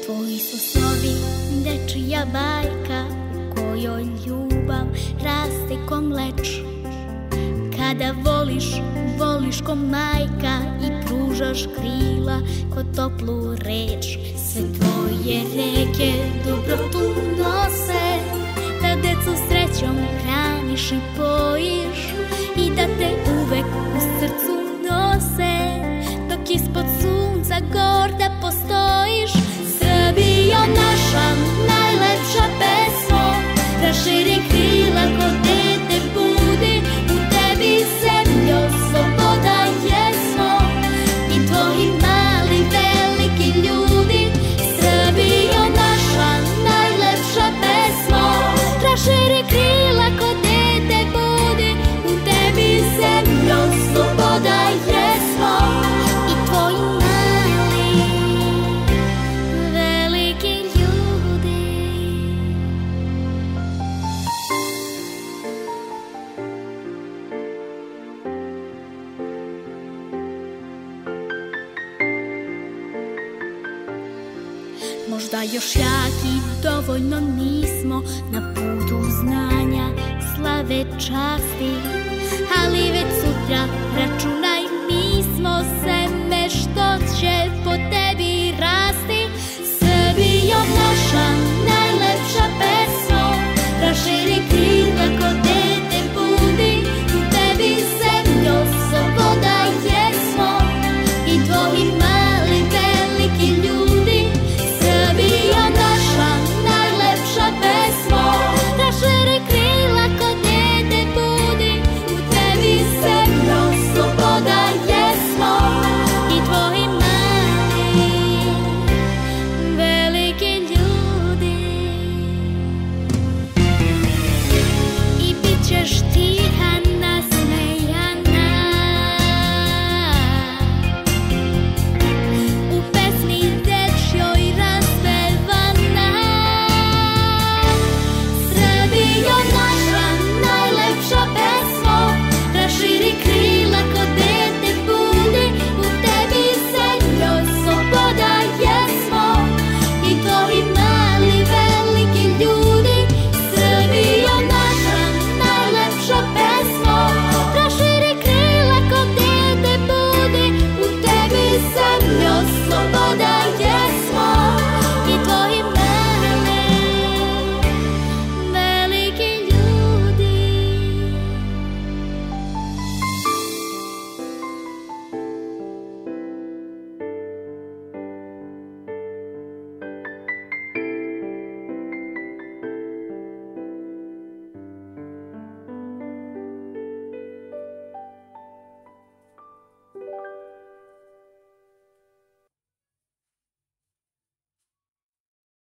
Tvoji su snovi dečija bajka u kojoj ljubav raste ko mleč. Kada voliš, voliš ko majka i pružaš krila ko toplu reč. Sve tvoje reke dobrotu nose, da decu srećom hraniš i pojiš i da te uvek u srcu nose, dok ispod sunca gorda postojiš. Srbijo naša najlepša pesmo, raširi krila ko dete budi, u tebi zemljo sloboda jesmo i tvoji mali veliki ljudi. Srbijo naša najlepša pesmo, raširi krila ko dete budi, u tebi zemljo sloboda jesmo i tvoji mali veliki ljudi. Možda još jaki dovoljno nismo na putu znanja, slave, časti, ali već sutra računaj mi smo se